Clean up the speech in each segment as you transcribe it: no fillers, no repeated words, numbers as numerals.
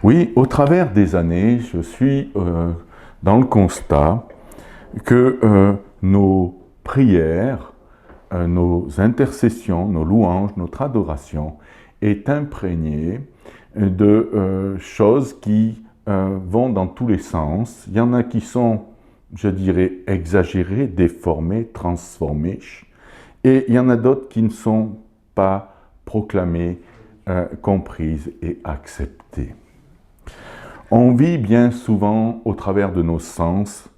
Oui, au travers des années, je suis dans le constat que nos prières, nos intercessions, nos louanges, notre adoration est imprégnée de choses qui vont dans tous les sens. Il y en a qui sont, je dirais, exagérées, déformées, transformées, et il y en a d'autres qui ne sont pas proclamées, comprises et acceptées. On vit bien souvent au travers de nos sens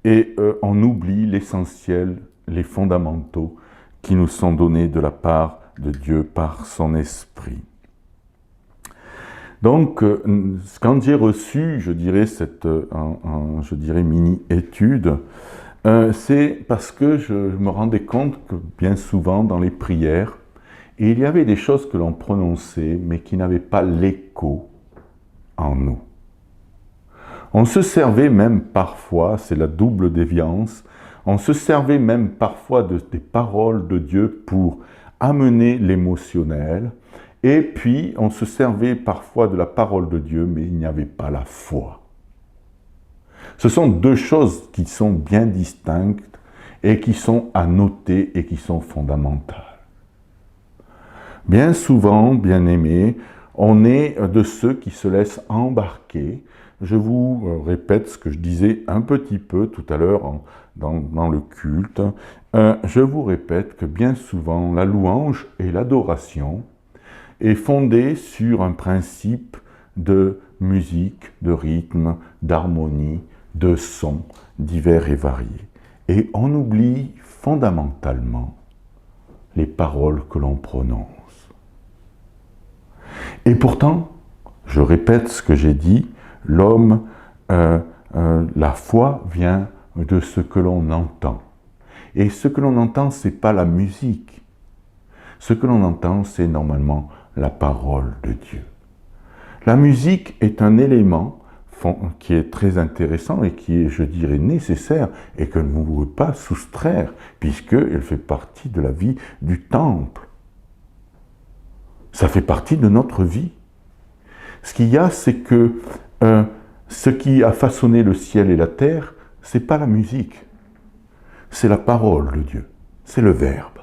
et on oublie l'essentiel, les fondamentaux qui nous sont donnés de la part de Dieu par son esprit. Donc, quand j'ai reçu, je dirais, cette mini-étude, c'est parce que je me rendais compte que bien souvent dans les prières, il y avait des choses que l'on prononçait, mais qui n'avaient pas l'écho en nous. On se servait même parfois, c'est la double déviance, on se servait même parfois des paroles de Dieu pour amener l'émotionnel, et puis on se servait parfois de la parole de Dieu, mais il n'y avait pas la foi. Ce sont deux choses qui sont bien distinctes et qui sont à noter et qui sont fondamentales. Bien souvent, bien aimés, on est de ceux qui se laissent embarquer. Je vous répète ce que je disais un petit peu tout à l'heure dans le culte. Je vous répète que bien souvent, la louange et l'adoration est fondée sur un principe de musique, de rythme, d'harmonie, de sons divers et variés. Et on oublie fondamentalement les paroles que l'on prononce. Et pourtant, je répète ce que j'ai dit, l'homme, la foi vient de ce que l'on entend. Et ce que l'on entend, ce n'est pas la musique. Ce que l'on entend, c'est normalement la parole de Dieu. La musique est un élément qui est très intéressant et qui est, je dirais, nécessaire et que nous ne pouvons pas soustraire, puisqu'elle fait partie de la vie du temple. Ça fait partie de notre vie. Ce qu'il y a, c'est que ce qui a façonné le ciel et la terre, ce n'est pas la musique, c'est la parole de Dieu, c'est le Verbe.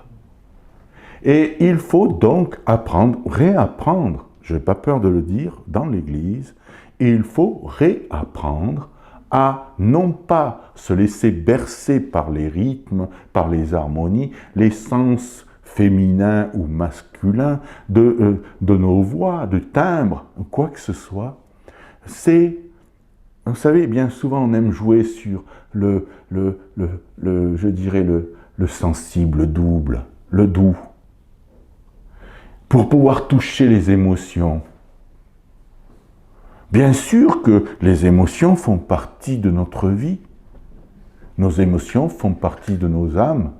Et il faut donc apprendre, réapprendre, je n'ai pas peur de le dire, dans l'Église, il faut réapprendre à non pas se laisser bercer par les rythmes, par les harmonies, les sens féminins ou masculins de nos voix, de timbres, quoi que ce soit. C'est, vous savez, bien souvent on aime jouer sur le sensible double, le doux, pour pouvoir toucher les émotions. Bien sûr que les émotions font partie de notre vie. Nos émotions font partie de nos âmes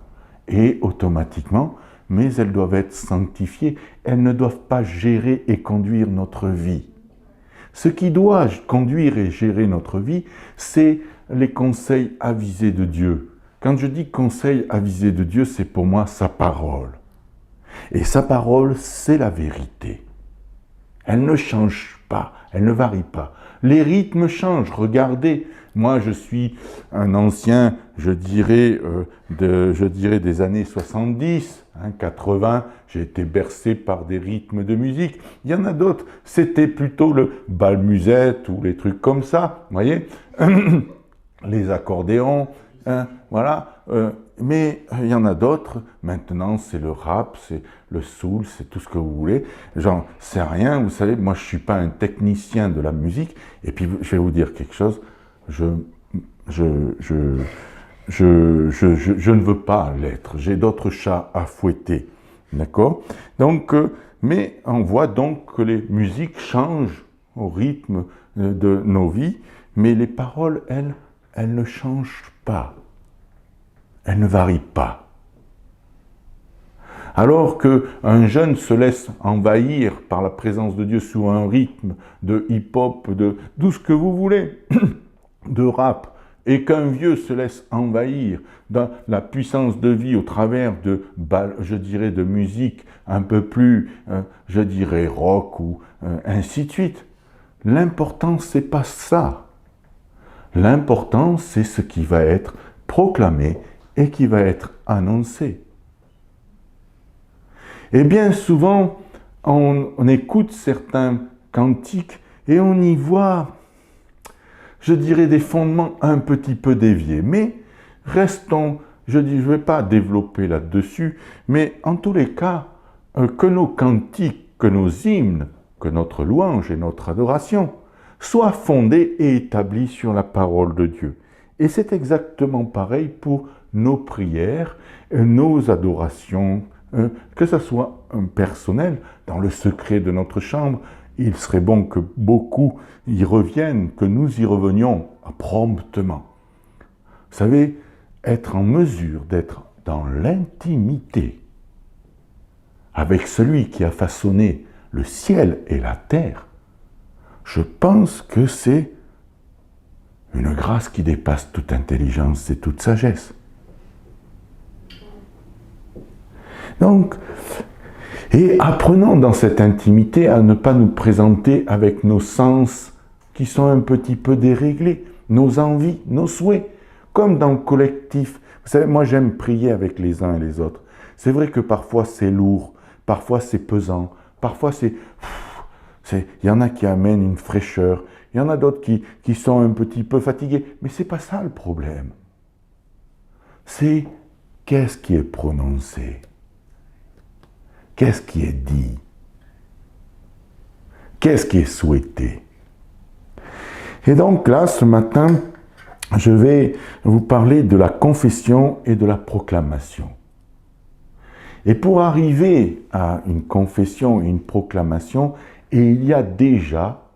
et automatiquement, mais elles doivent être sanctifiées. Elles ne doivent pas gérer et conduire notre vie. Ce qui doit conduire et gérer notre vie, c'est les conseils avisés de Dieu. Quand je dis conseils avisés de Dieu, c'est pour moi sa parole. Et sa parole, c'est la vérité. Elle ne change pas, elle ne varie pas. Les rythmes changent. Regardez, moi je suis un ancien, je dirais des années 70, 80, j'ai été bercé par des rythmes de musique. Il y en a d'autres, c'était plutôt le bal musette ou les trucs comme ça, vous voyez, les accordéons, voilà. Mais il y en a d'autres, maintenant c'est le rap, c'est le soul, c'est tout ce que vous voulez. J'en sais rien, vous savez, moi je ne suis pas un technicien de la musique, et puis je vais vous dire quelque chose, je ne veux pas l'être, j'ai d'autres chats à fouetter, d'accord? Donc, mais on voit donc que les musiques changent au rythme de nos vies, mais les paroles, elles ne changent pas. Elle ne varie pas. Alors qu'un jeune se laisse envahir par la présence de Dieu sous un rythme de hip-hop, de tout ce que vous voulez, de rap, et qu'un vieux se laisse envahir dans la puissance de vie au travers de, je dirais, de musique un peu plus, je dirais, rock ou ainsi de suite, l'important, c'est pas ça. L'important, c'est ce qui va être proclamé et qui va être annoncé. Et bien souvent, on écoute certains cantiques et on y voit, je dirais, des fondements un petit peu déviés. Mais restons, je ne vais pas développer là-dessus, mais en tous les cas, que nos cantiques, que nos hymnes, que notre louange et notre adoration soient fondés et établis sur la parole de Dieu. Et c'est exactement pareil pour nos prières, nos adorations, que ce soit personnel, dans le secret de notre chambre. Il serait bon que beaucoup y reviennent, que nous y revenions promptement. Vous savez, être en mesure d'être dans l'intimité avec celui qui a façonné le ciel et la terre, je pense que c'est une grâce qui dépasse toute intelligence et toute sagesse. Donc, et apprenons dans cette intimité à ne pas nous présenter avec nos sens qui sont un petit peu déréglés, nos envies, nos souhaits, comme dans le collectif. Vous savez, moi j'aime prier avec les uns et les autres. C'est vrai que parfois c'est lourd, parfois c'est pesant, parfois c'est... Il y en a qui amènent une fraîcheur, il y en a d'autres qui sont un petit peu fatigués, mais ce n'est pas ça le problème. C'est qu'est-ce qui est prononcé? Qu'est-ce qui est dit? Qu'est-ce qui est souhaité? Et donc là, ce matin, je vais vous parler de la confession et de la proclamation. Et pour arriver à une confession et une proclamation, il y a déjà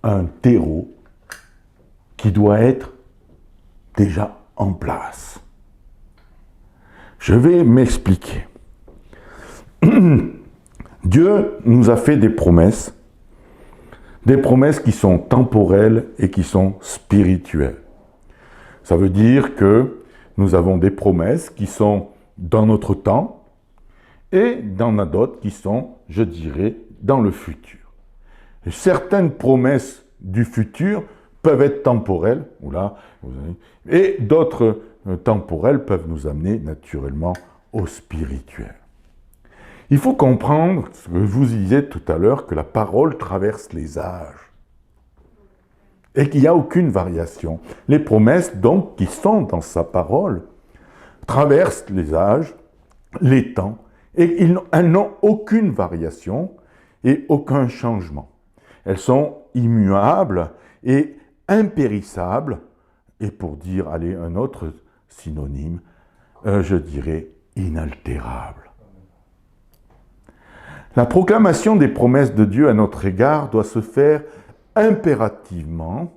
un terreau qui doit être déjà en place. Je vais m'expliquer. Dieu nous a fait des promesses qui sont temporelles et qui sont spirituelles. Ça veut dire que nous avons des promesses qui sont dans notre temps et il y en a d'autres qui sont, je dirais, dans le futur. Et certaines promesses du futur peuvent être temporelles, et d'autres temporelles peuvent nous amener naturellement au spirituel. Il faut comprendre, ce que je vous disais tout à l'heure, que la parole traverse les âges et qu'il n'y a aucune variation. Les promesses, donc, qui sont dans sa parole, traversent les âges, les temps, et elles n'ont aucune variation et aucun changement. Elles sont immuables et impérissables, et pour dire, allez, un autre synonyme, je dirais inaltérables. La proclamation des promesses de Dieu à notre égard doit se faire impérativement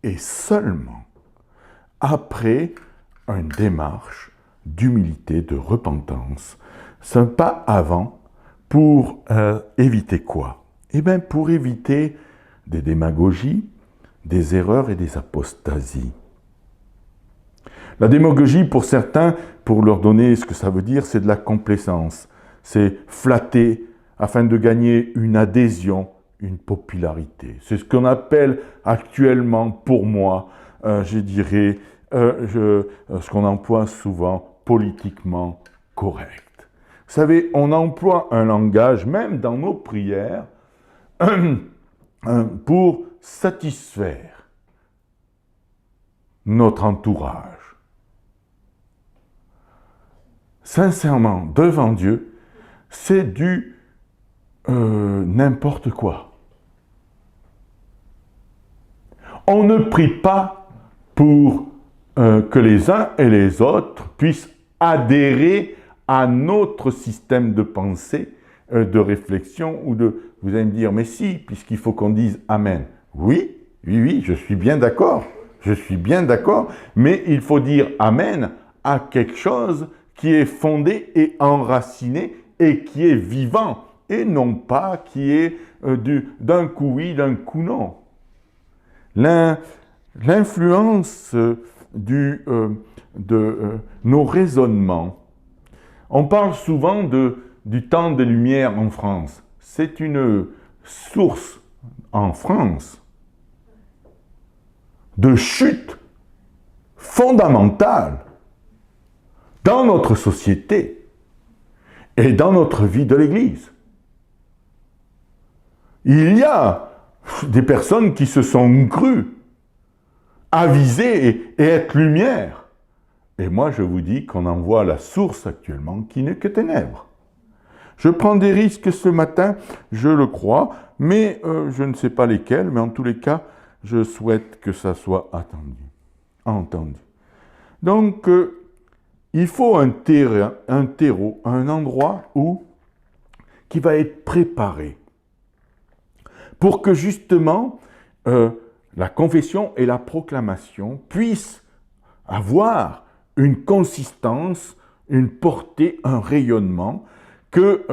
et seulement après une démarche d'humilité, de repentance. Ce n'est pas avant pour éviter quoi? Eh bien, pour éviter des démagogies, des erreurs et des apostasies. La démagogie, pour certains, pour leur donner ce que ça veut dire, c'est de la complaisance. C'est flatter afin de gagner une adhésion, une popularité. C'est ce qu'on appelle actuellement, pour moi, je dirais, ce qu'on emploie souvent politiquement correct. Vous savez, on emploie un langage, même dans nos prières, pour satisfaire notre entourage. Sincèrement, devant Dieu, c'est du n'importe quoi. On ne prie pas pour que les uns et les autres puissent adhérer à notre système de pensée, de réflexion ou de... Vous allez me dire, mais si, puisqu'il faut qu'on dise Amen. Oui, je suis bien d'accord. Je suis bien d'accord, mais il faut dire Amen à quelque chose qui est fondé et enraciné et qui est vivant, et non pas qui est d'un coup oui, d'un coup non. L'influence de nos raisonnements. On parle souvent du temps des Lumières en France. C'est une source en France de chute fondamentale dans notre société et dans notre vie de l'Église. Il y a des personnes qui se sont crues aviser et être lumière. Et moi, je vous dis qu'on en voit la source actuellement qui n'est que ténèbres. Je prends des risques ce matin, je le crois, mais je ne sais pas lesquels, mais en tous les cas, je souhaite que ça soit entendu. Donc, il faut un terreau, un endroit qui va être préparé pour que justement la confession et la proclamation puissent avoir une consistance, une portée, un rayonnement que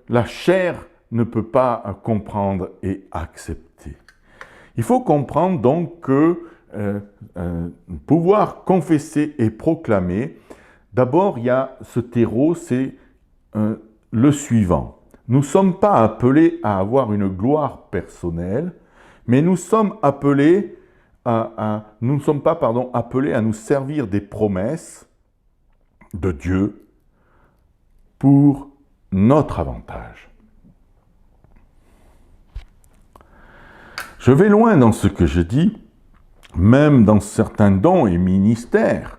la chair ne peut pas comprendre et accepter. Il faut comprendre donc que pouvoir confesser et proclamer, d'abord il y a ce terreau, c'est le suivant. Nous ne sommes pas appelés à avoir une gloire personnelle, mais nous sommes appelés nous ne sommes pas appelés à nous servir des promesses de Dieu pour notre avantage. Je vais loin dans ce que je dis, même dans certains dons et ministères.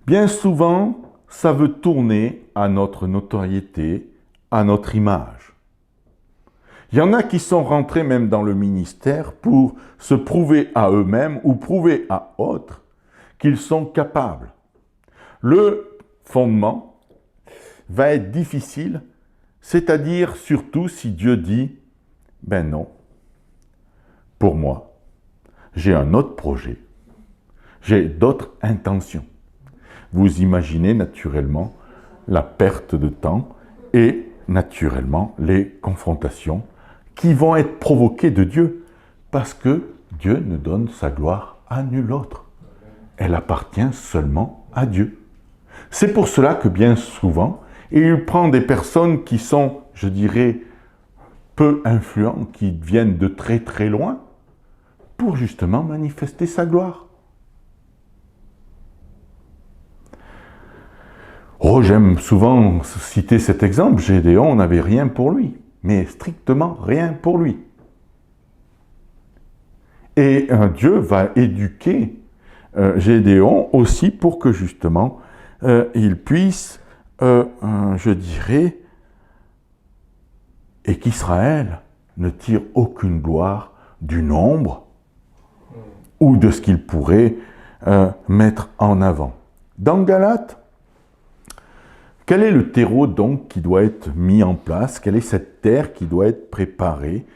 Bien souvent, ça veut tourner à notre notoriété, à notre image. Il y en a qui sont rentrés même dans le ministère pour se prouver à eux-mêmes ou prouver à autres qu'ils sont capables. Le fondement va être difficile, c'est-à-dire surtout si Dieu dit « Ben non, pour moi, j'ai un autre projet, j'ai d'autres intentions. » Vous imaginez naturellement la perte de temps et naturellement les confrontations qui vont être provoquées de Dieu, parce que Dieu ne donne sa gloire à nul autre. Elle appartient seulement à Dieu. C'est pour cela que bien souvent, il prend des personnes qui sont, je dirais, peu influents, qui viennent de très très loin, pour justement manifester sa gloire. Oh, j'aime souvent citer cet exemple. Gédéon n'avait rien pour lui, mais strictement rien pour lui. Et Dieu va éduquer Gédéon aussi pour que justement il puisse, je dirais, et qu'Israël ne tire aucune gloire du nombre ou de ce qu'il pourrait mettre en avant. Dans Galates, quel est le terreau donc qui doit être mis en place? Quelle est cette terre qui doit être préparée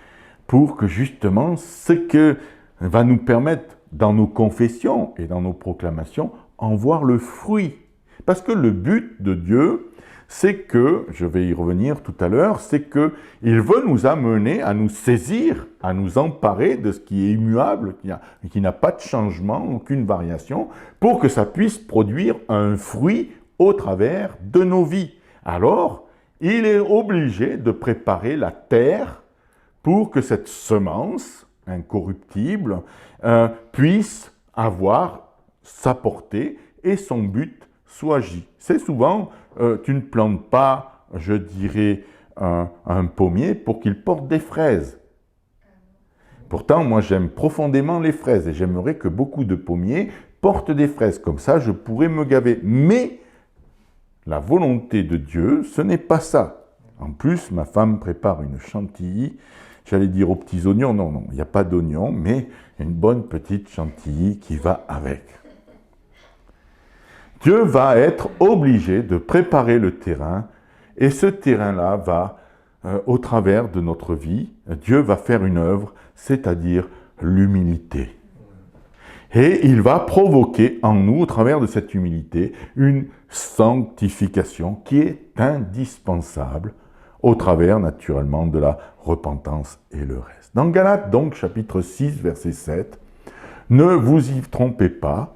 pour que justement ce que va nous permettre dans nos confessions et dans nos proclamations en voir le fruit? Parce que le but de Dieu, c'est que, je vais y revenir tout à l'heure, c'est qu'il veut nous amener à nous saisir, à nous emparer de ce qui est immuable, qui n'a pas de changement, aucune variation, pour que ça puisse produire un fruit au travers de nos vies. Alors, il est obligé de préparer la terre pour que cette semence incorruptible puisse avoir sa portée et son but soit agi. C'est souvent, tu ne plantes pas, je dirais, un pommier pour qu'il porte des fraises. Pourtant, moi j'aime profondément les fraises et j'aimerais que beaucoup de pommiers portent des fraises. Comme ça, je pourrais me gaver. Mais la volonté de Dieu, ce n'est pas ça. En plus, ma femme prépare une chantilly, j'allais dire aux petits oignons, non, il n'y a pas d'oignons, mais une bonne petite chantilly qui va avec. Dieu va être obligé de préparer le terrain, et ce terrain-là va, au travers de notre vie, Dieu va faire une œuvre, c'est-à-dire l'humilité. Et il va provoquer en nous, au travers de cette humilité, une sanctification qui est indispensable au travers, naturellement, de la repentance et le reste. Dans Galates, donc, chapitre 6, verset 7, « Ne vous y trompez pas,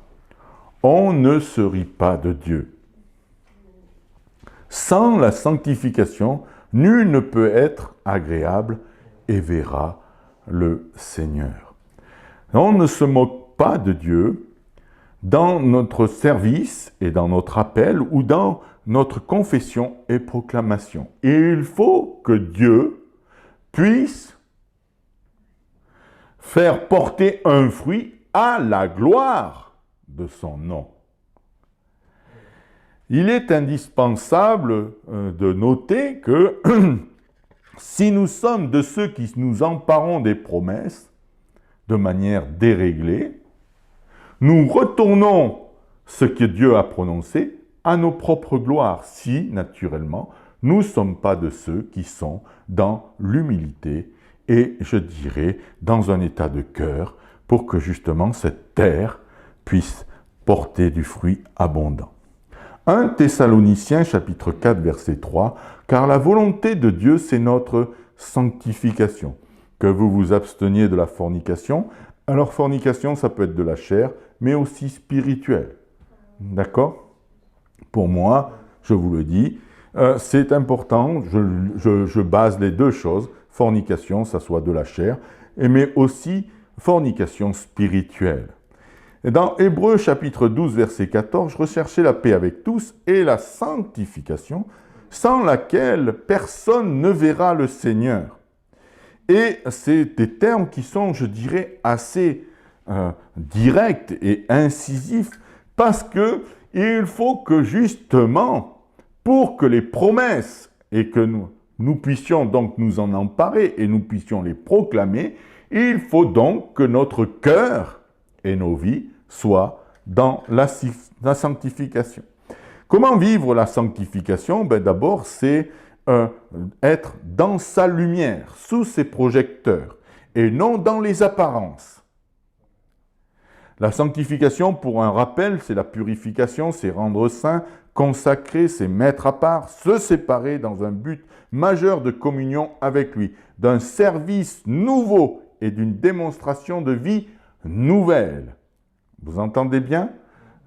on ne se rit pas de Dieu. Sans la sanctification, Nul ne peut être agréable et verra le Seigneur. On ne se moque pas de Dieu dans notre service et dans notre appel ou dans notre confession et proclamation. Et il faut que Dieu puisse faire porter un fruit à la gloire de son nom. Il est indispensable de noter que si nous sommes de ceux qui nous emparons des promesses de manière déréglée, nous retournons ce que Dieu a prononcé à nos propres gloires, si, naturellement, nous ne sommes pas de ceux qui sont dans l'humilité et, je dirais, dans un état de cœur pour que justement cette terre puisse porter du fruit abondant. 1 Thessaloniciens chapitre 4 verset 3, « Car la volonté de Dieu, c'est notre sanctification, que vous vous absteniez de la fornication. » Alors fornication, ça peut être de la chair, mais aussi spirituelle. D'accord? Pour moi, je vous le dis, c'est important, je base les deux choses, fornication, ça soit de la chair, mais aussi fornication spirituelle. Dans Hébreux chapitre 12, verset 14, « Je recherchais la paix avec tous et la sanctification, sans laquelle personne ne verra le Seigneur. » Et c'est des termes qui sont, je dirais, assez directs et incisifs, parce que il faut que justement, pour que les promesses et que nous puissions donc nous en emparer et nous puissions les proclamer, il faut donc que notre cœur et nos vies soient dans la sanctification. Comment vivre la sanctification? D'abord, c'est être dans sa lumière, sous ses projecteurs, et non dans les apparences. La sanctification, pour un rappel, c'est la purification, c'est rendre saint, consacrer, c'est mettre à part, se séparer dans un but majeur de communion avec lui, d'un service nouveau et d'une démonstration de vie nouvelle. Vous entendez bien?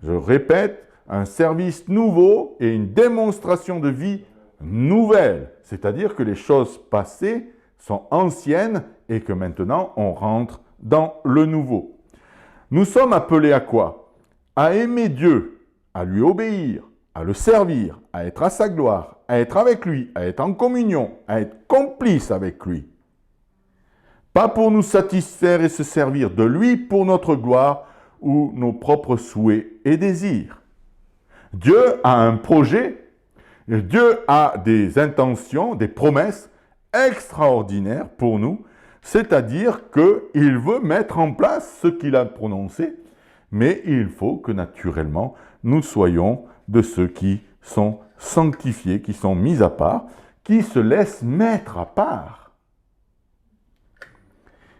Je répète, un service nouveau et une démonstration de vie nouvelle. C'est-à-dire que les choses passées sont anciennes et que maintenant on rentre dans le nouveau. Nous sommes appelés à quoi? À aimer Dieu, à lui obéir, à le servir, à être à sa gloire, à être avec lui, à être en communion, à être complice avec lui. Pas pour nous satisfaire et se servir de lui pour notre gloire ou nos propres souhaits et désirs. Dieu a un projet, Dieu a des intentions, des promesses extraordinaires pour nous, c'est-à-dire qu'il veut mettre en place ce qu'il a prononcé, mais il faut que naturellement nous soyons de ceux qui sont sanctifiés, qui sont mis à part, qui se laissent mettre à part.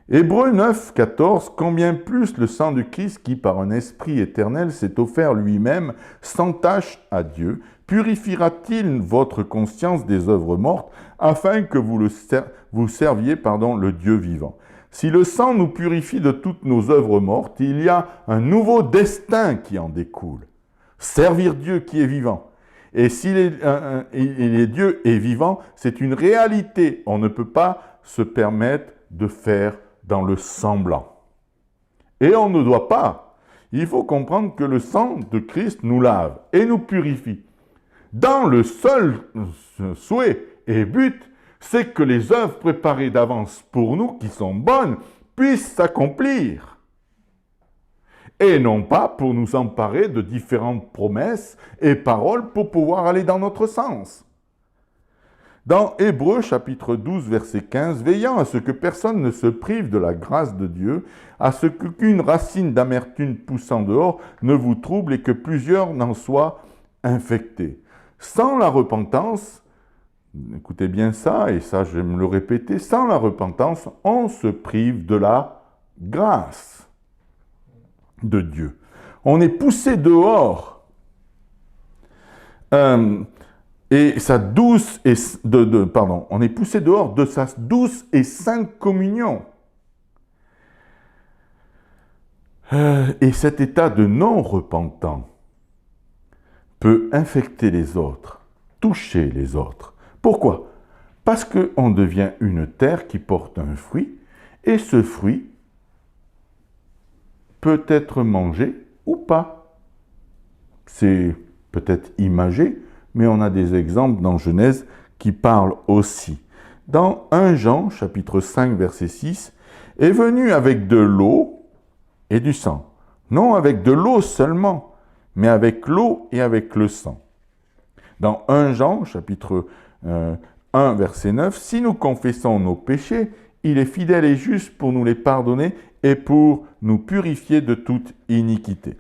Hébreux 9, 14, « Combien plus le sang du Christ qui, par un esprit éternel, s'est offert lui-même sans tache à Dieu, purifiera-t-il votre conscience des œuvres mortes, afin que vous serviez le Dieu vivant. Si le sang nous purifie de toutes nos œuvres mortes, il y a un nouveau destin qui en découle. Servir Dieu qui est vivant. Et si Dieu est vivant, c'est une réalité. On ne peut pas se permettre de faire dans le semblant. Et on ne doit pas. Il faut comprendre que le sang de Christ nous lave et nous purifie. Dans le seul souhait et but, c'est que les œuvres préparées d'avance pour nous, qui sont bonnes, puissent s'accomplir. Et non pas pour nous emparer de différentes promesses et paroles pour pouvoir aller dans notre sens. Dans Hébreux chapitre 12, verset 15, « Veillant à ce que personne ne se prive de la grâce de Dieu, à ce qu'aucune racine d'amertume poussant dehors ne vous trouble et que plusieurs n'en soient infectés. Sans la repentance, écoutez bien ça, et ça je vais me le répéter, sans la repentance, on se prive de la grâce de Dieu. On est poussé dehors. Et sa douce et on est poussé dehors de sa douce et sainte communion. Et cet état de non-repentant peut infecter les autres, toucher les autres. Pourquoi? Parce qu'on devient une terre qui porte un fruit, et ce fruit peut être mangé ou pas. C'est peut-être imagé, mais on a des exemples dans Genèse qui parlent aussi. Dans 1 Jean, chapitre 5, verset 6, « est venu avec de l'eau et du sang. Non avec de l'eau seulement, mais avec l'eau et avec le sang. » Dans 1 Jean, chapitre 1, verset 9, « Si nous confessons nos péchés, il est fidèle et juste pour nous les pardonner et pour nous purifier de toute iniquité. »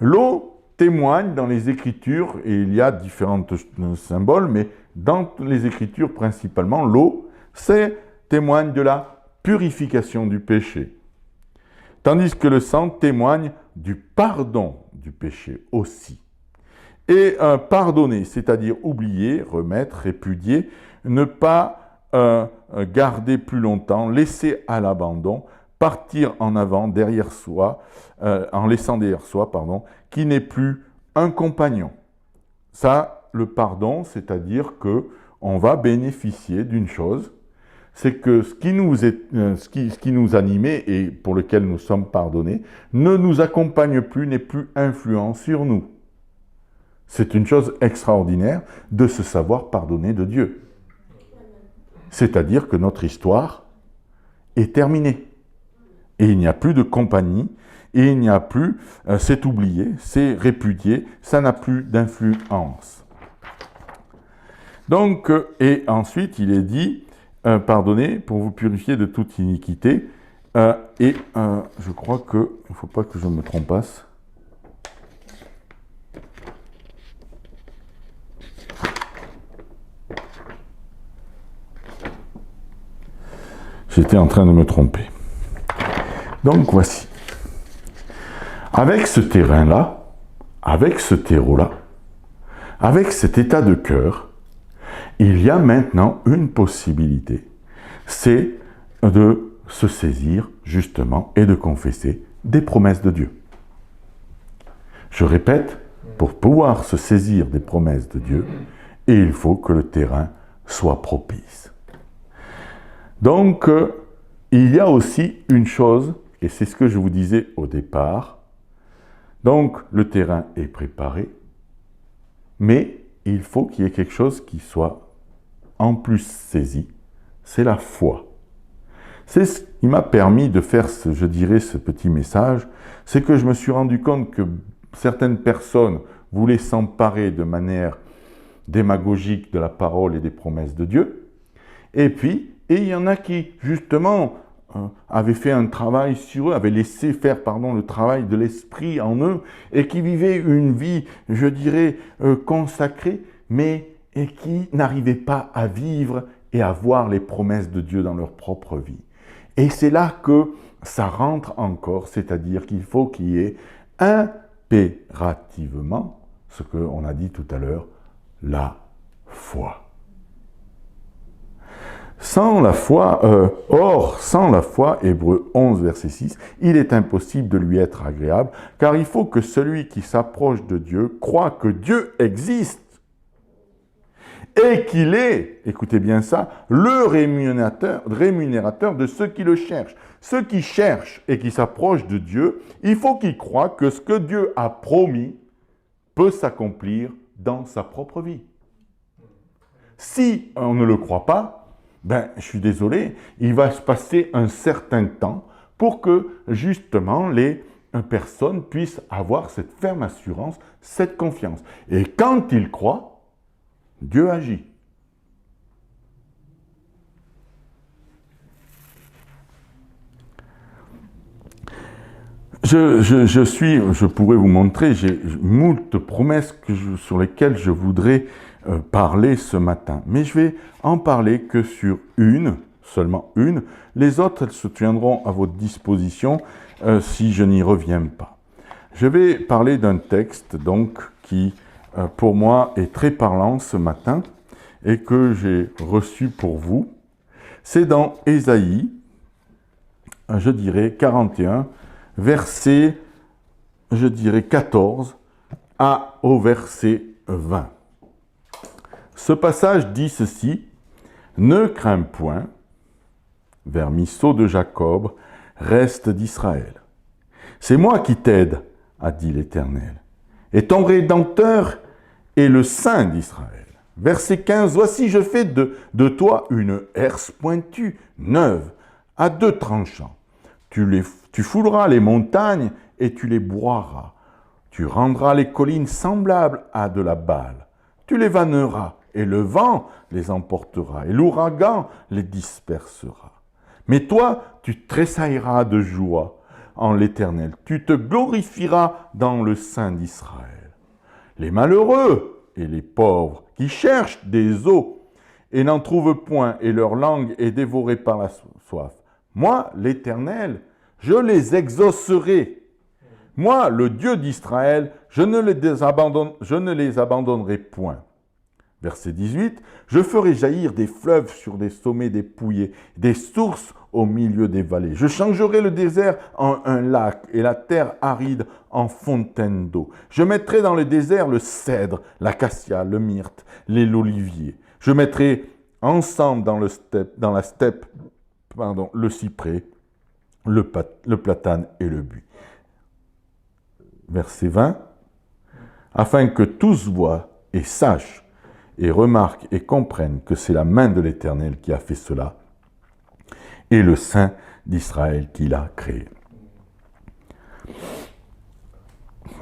L'eau témoigne dans les Écritures, et il y a différents symboles, mais dans les Écritures principalement, l'eau, témoigne de la purification du péché. Tandis que le sang témoigne du pardon du péché aussi. Et pardonner, c'est-à-dire oublier, remettre, répudier, ne pas garder plus longtemps, laisser à l'abandon, partir en avant, derrière soi, en laissant derrière soi, qui n'est plus un compagnon. Ça, le pardon, c'est-à-dire que on va bénéficier d'une chose, c'est que ce qui nous animait et pour lequel nous sommes pardonnés ne nous accompagne plus, n'est plus influent sur nous. C'est une chose extraordinaire de se savoir pardonner de Dieu. C'est-à-dire que notre histoire est terminée. Et il n'y a plus de compagnie, et il n'y a plus, c'est oublié, c'est répudié, ça n'a plus d'influence. Donc, et ensuite, il est dit, pardonnez pour vous purifier de toute iniquité, et je crois qu'il ne faut pas que je me trompasse. J'étais en train de me tromper. Donc voici. Avec ce terrain-là, avec ce terreau-là, avec cet état de cœur, il y a maintenant une possibilité. C'est de se saisir justement et de confesser des promesses de Dieu. Je répète, pour pouvoir se saisir des promesses de Dieu, il faut que le terrain soit propice. Donc, il y a aussi une chose, et c'est ce que je vous disais au départ, donc le terrain est préparé, mais il faut qu'il y ait quelque chose qui soit en plus saisi, c'est la foi. C'est ce qui m'a permis de faire, ce petit message, c'est que je me suis rendu compte que certaines personnes voulaient s'emparer de manière démagogique de la parole et des promesses de Dieu, et il y en a qui, justement, avaient fait un travail sur eux, avaient laissé faire, le travail de l'esprit en eux, et qui vivaient une vie, consacrée, et qui n'arrivaient pas à vivre et à voir les promesses de Dieu dans leur propre vie. Et c'est là que ça rentre encore, c'est-à-dire qu'il faut qu'il y ait impérativement, ce qu'on a dit tout à l'heure, la foi. Sans la foi, Hébreux 11, verset 6, il est impossible de lui être agréable, car il faut que celui qui s'approche de Dieu croit que Dieu existe et qu'il est, écoutez bien ça, le rémunérateur de ceux qui le cherchent. Ceux qui cherchent et qui s'approchent de Dieu, il faut qu'ils croient que ce que Dieu a promis peut s'accomplir dans sa propre vie. Si on ne le croit pas, je suis désolé, il va se passer un certain temps pour que, justement, les personnes puissent avoir cette ferme assurance, cette confiance. Et quand ils croient, Dieu agit. Je pourrais vous montrer, j'ai moult promesses sur lesquelles je voudrais parler ce matin. Mais je vais en parler que sur une, seulement une. Les autres, elles se tiendront à votre disposition si je n'y reviens pas. Je vais parler d'un texte donc qui, pour moi, est très parlant ce matin et que j'ai reçu pour vous. C'est dans Ésaïe, 41, verset, 14 au verset 20. Ce passage dit ceci, « Ne crains point, vermisseau de Jacob, reste d'Israël. C'est moi qui t'aide, a dit l'Éternel, et ton Rédempteur est le Saint d'Israël. Verset 15, voici, je fais de toi une herse pointue, neuve, à 2 tranchants. Tu fouleras les montagnes et tu les broieras. Tu rendras les collines semblables à de la balle. Tu les vanneras et le vent les emportera et l'ouragan les dispersera. Mais toi, tu tressailleras de joie en l'Éternel. Tu te glorifieras dans le Saint d'Israël. Les malheureux et les pauvres qui cherchent des eaux et n'en trouvent point et leur langue est dévorée par la soif. Moi, l'Éternel, je les exaucerai. Moi, le Dieu d'Israël, je ne les abandonnerai point. Verset 18, je ferai jaillir des fleuves sur des sommets dépouillés, des sources au milieu des vallées. Je changerai le désert en un lac et la terre aride en fontaine d'eau. Je mettrai dans le désert le cèdre, l'acacia, le myrte, l'olivier. Je mettrai ensemble dans la steppe, le cyprès, le platane et le buis. Verset 20, afin que tous voient et sachent et remarquent et comprennent que c'est la main de l'Éternel qui a fait cela et le Saint d'Israël qui l'a créé.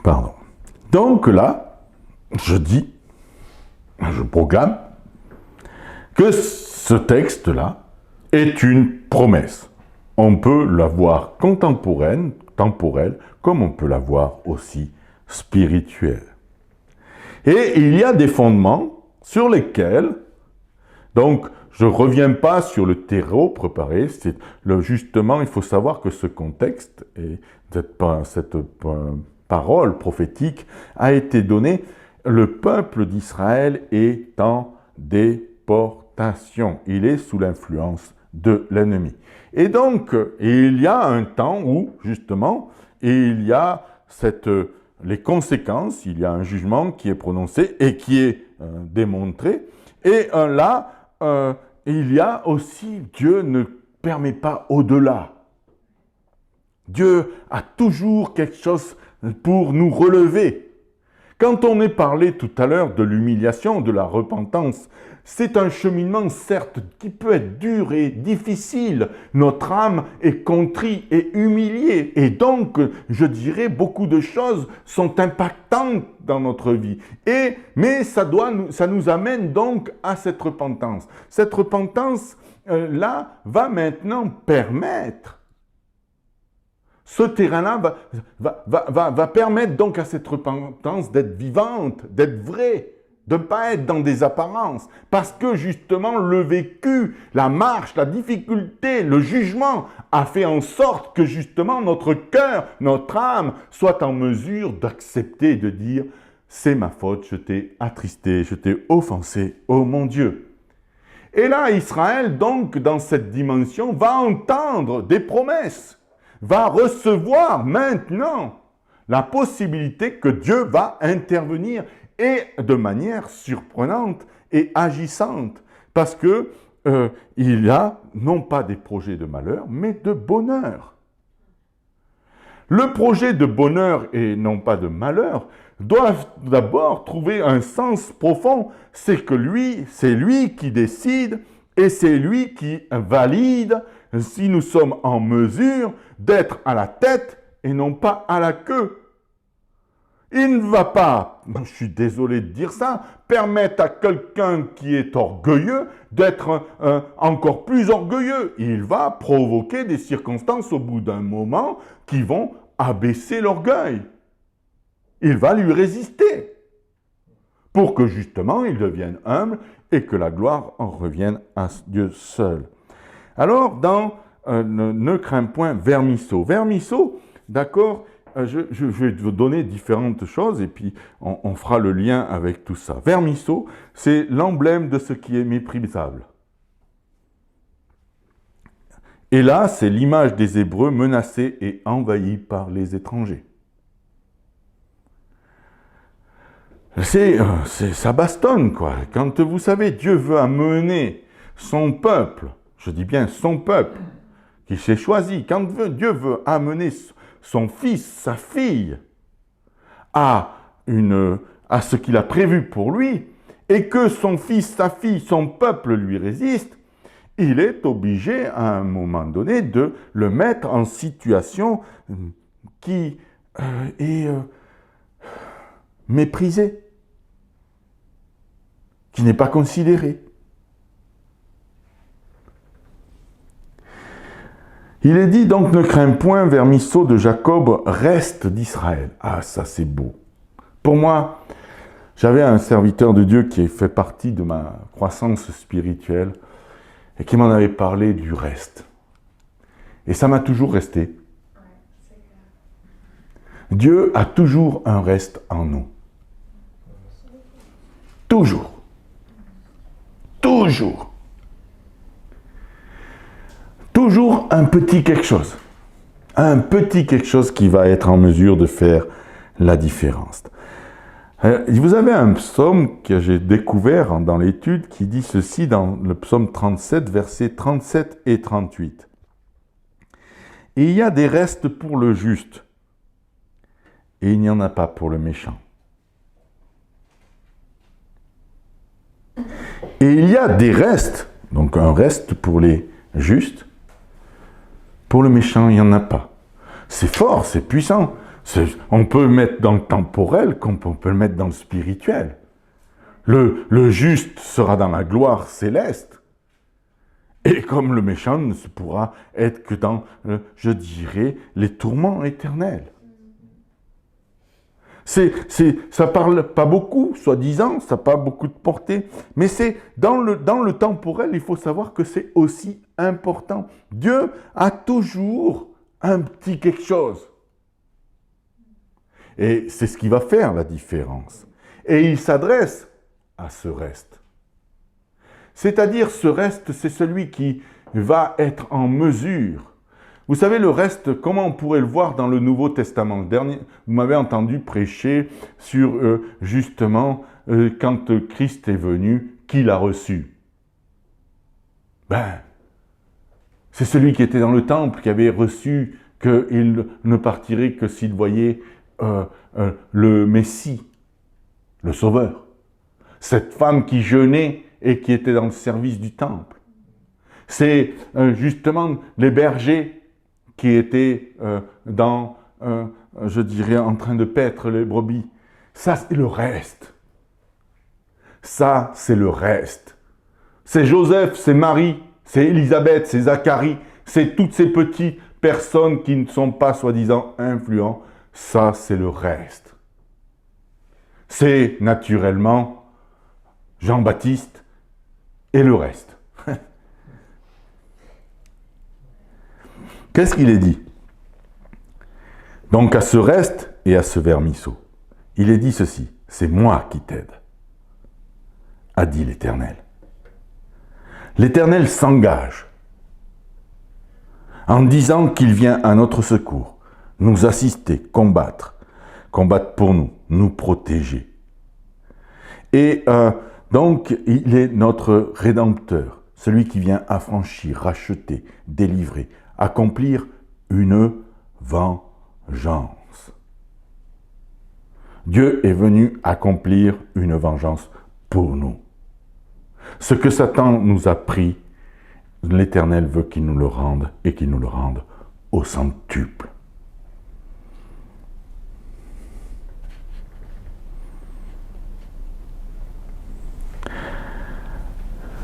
Pardon. Donc là, je proclame que ce texte-là est une promesse. On peut la voir temporelle, comme on peut la voir aussi spirituelle. Et il y a des fondements sur lesquels, donc je ne reviens pas sur le terreau préparé, justement il faut savoir que ce contexte et cette parole prophétique a été donnée, le peuple d'Israël est en déportation, il est sous l'influence de l'ennemi. Et donc, il y a un temps où, justement, il y a les conséquences, il y a un jugement qui est prononcé et qui est démontré. Et là, il y a aussi, Dieu ne permet pas au-delà. Dieu a toujours quelque chose pour nous relever. Quand on est parlé tout à l'heure de l'humiliation, de la repentance, c'est un cheminement certes qui peut être dur et difficile. Notre âme est contrie et humiliée. Et donc, je dirais, beaucoup de choses sont impactantes dans notre vie. Mais ça nous amène donc à cette repentance. Cette repentance-là va maintenant permettre. Ce terrain-là va permettre donc à cette repentance d'être vivante, d'être vraie, de ne pas être dans des apparences. Parce que justement, le vécu, la marche, la difficulté, le jugement a fait en sorte que justement notre cœur, notre âme soit en mesure d'accepter et de dire « c'est ma faute, je t'ai attristé, je t'ai offensé, oh mon Dieu ». Et là, Israël, donc, dans cette dimension, va entendre des promesses, va recevoir maintenant la possibilité que Dieu va intervenir et de manière surprenante et agissante. Parce que il y a non pas des projets de malheur, mais de bonheur. Le projet de bonheur et non pas de malheur doit d'abord trouver un sens profond. C'est lui qui décide et c'est lui qui valide si nous sommes en mesure d'être à la tête et non pas à la queue. Il ne va pas, je suis désolé de dire ça, permettre à quelqu'un qui est orgueilleux d'être encore plus orgueilleux. Il va provoquer des circonstances au bout d'un moment qui vont abaisser l'orgueil. Il va lui résister pour que justement il devienne humble et que la gloire en revienne à Dieu seul. Alors, dans ne crains point vermisseau. Vermisseau, d'accord, je vais vous donner différentes choses et puis on fera le lien avec tout ça. Vermisseau, c'est l'emblème de ce qui est méprisable. Et là, c'est l'image des Hébreux menacés et envahis par les étrangers. Ça bastonne, quoi. Quand vous savez, Dieu veut amener son peuple, je dis bien son peuple, qu'il s'est choisi, quand Dieu veut amener son fils, sa fille, à ce qu'il a prévu pour lui, et que son fils, sa fille, son peuple lui résiste, il est obligé à un moment donné de le mettre en situation qui est méprisée, qui n'est pas considérée. Il est dit donc, ne crains point, vermisseau de Jacob, reste d'Israël. Ah, ça c'est beau. Pour moi, j'avais un serviteur de Dieu qui fait partie de ma croissance spirituelle et qui m'en avait parlé du reste. Et ça m'a toujours resté. Dieu a toujours un reste en nous. Toujours. Toujours. Toujours un petit quelque chose. Un petit quelque chose qui va être en mesure de faire la différence. Vous avez un psaume que j'ai découvert dans l'étude qui dit ceci dans le psaume 37, versets 37 et 38. « Et il y a des restes pour le juste, et il n'y en a pas pour le méchant. Et il y a des restes, donc un reste pour les justes, pour le méchant, il n'y en a pas. » C'est fort, c'est puissant. On peut le mettre dans le temporel comme on peut le mettre dans le spirituel. Le juste sera dans la gloire céleste. Et comme le méchant ne pourra être que dans, je dirais, les tourments éternels. Ça parle pas beaucoup, soi-disant, ça n'a pas beaucoup de portée, mais c'est dans le temporel, il faut savoir que c'est aussi important. Dieu a toujours un petit quelque chose. Et c'est ce qui va faire la différence. Et il s'adresse à ce reste. C'est-à-dire, ce reste, c'est celui qui va être en mesure. Vous savez, le reste, comment on pourrait le voir dans le Nouveau Testament? Vous m'avez entendu prêcher sur, justement, quand Christ est venu, qui l'a reçu? C'est celui qui était dans le temple, qui avait reçu qu'il ne partirait que s'il voyait le Messie, le Sauveur. Cette femme qui jeûnait et qui était dans le service du temple. C'est justement les bergers qui étaient je dirais, en train de paître les brebis. Ça, c'est le reste. Ça, c'est le reste. C'est Joseph, c'est Marie, c'est Élisabeth, c'est Zacharie, c'est toutes ces petites personnes qui ne sont pas soi-disant influents. Ça, c'est le reste. C'est naturellement Jean-Baptiste et le reste. Qu'est-ce qu'il est dit? Donc à ce reste et à ce vermisseau, il est dit ceci, c'est moi qui t'aide, a dit l'Éternel. L'Éternel s'engage en disant qu'il vient à notre secours, nous assister, combattre pour nous, nous protéger. Et donc, il est notre Rédempteur, celui qui vient affranchir, racheter, délivrer, accomplir une vengeance. Dieu est venu accomplir une vengeance pour nous. Ce que Satan nous a pris, l'Éternel veut qu'il nous le rende et qu'il nous le rende au centuple.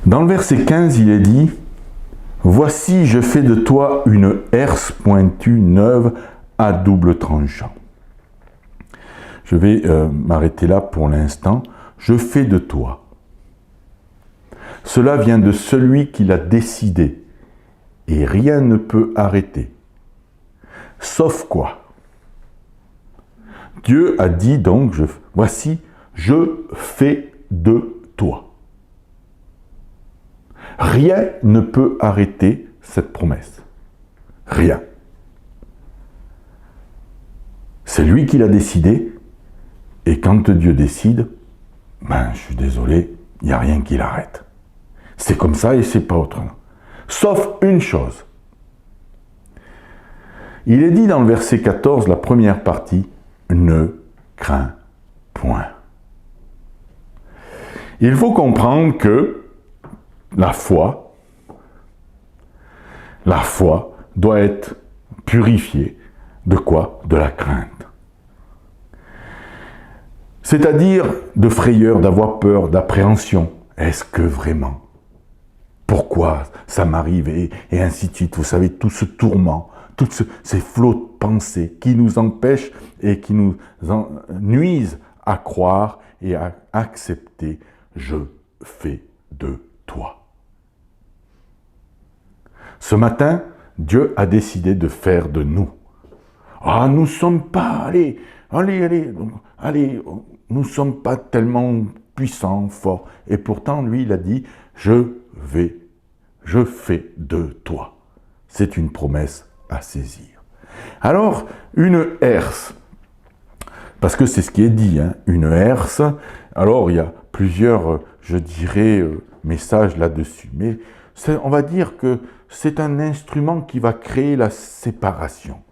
Dans le verset 15, il est dit « Voici, je fais de toi une herse pointue neuve à double tranchant. » Je vais m'arrêter là pour l'instant. Je fais de toi. Cela vient de celui qui l'a décidé, et rien ne peut arrêter. Sauf quoi? Dieu a dit donc, voici, je fais de toi. Rien ne peut arrêter cette promesse. Rien. C'est lui qui l'a décidé, et quand Dieu décide, je suis désolé, il n'y a rien qui l'arrête. C'est comme ça et c'est pas autrement. Sauf une chose. Il est dit dans le verset 14, la première partie, ne crains point. Il faut comprendre que la foi doit être purifiée de quoi? De la crainte. C'est-à-dire de frayeur, d'avoir peur, d'appréhension. Est-ce que vraiment? Pourquoi ça m'arrive et ainsi de suite. Vous savez, tout ce tourment, tous ces flots de pensées qui nous empêchent et qui nous nuisent à croire et à accepter « je fais de toi ». Ce matin, Dieu a décidé de faire de nous. Ah, nous ne sommes pas, allez, nous ne sommes pas tellement puissants, forts. Et pourtant, lui, il a dit, je fais de toi. C'est une promesse à saisir. Alors, une herse, parce que c'est ce qui est dit, hein, une herse, alors il y a plusieurs, je dirais, messages là-dessus, mais on va dire que c'est un instrument qui va créer la séparation,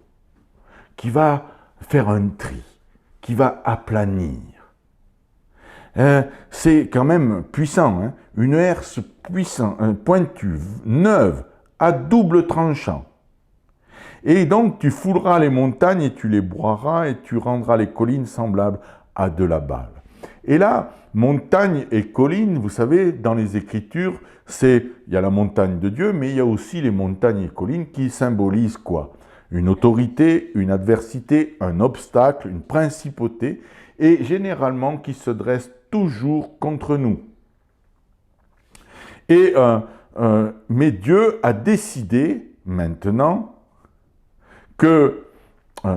qui va faire un tri, qui va aplanir. C'est quand même puissant, hein? Une herse puissante, pointue, neuve, à double tranchant. Et donc tu fouleras les montagnes et tu les broieras et tu rendras les collines semblables à de la balle. Et là, montagne et collines, vous savez, dans les Écritures, il y a la montagne de Dieu, mais il y a aussi les montagnes et collines qui symbolisent quoi? Une autorité, une adversité, un obstacle, une principauté, et généralement qui se dresse toujours contre nous. Mais Dieu a décidé maintenant que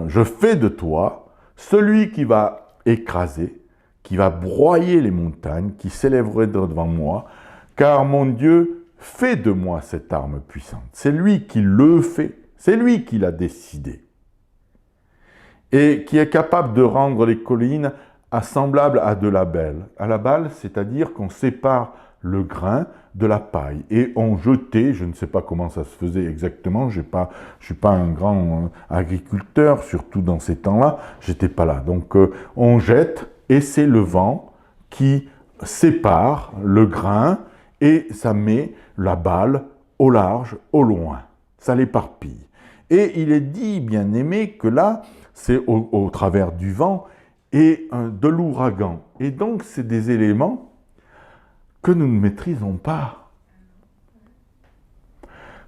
je fais de toi celui qui va écraser, qui va broyer les montagnes, qui s'élèverait devant moi, car mon Dieu fait de moi cette arme puissante. C'est lui qui le fait, c'est lui qui l'a décidé. Et qui est capable de rendre les collines semblables à de la balle, c'est-à-dire qu'on sépare le grain de la paille. Et on jetait, je ne sais pas comment ça se faisait exactement, je ne suis pas un grand agriculteur, surtout dans ces temps-là, j'étais pas là. Donc on jette et c'est le vent qui sépare le grain et ça met la balle au large, au loin. Ça l'éparpille. Et il est dit, bien aimé, que là, c'est au travers du vent et de l'ouragan. Et donc, c'est des éléments que nous ne maîtrisons pas.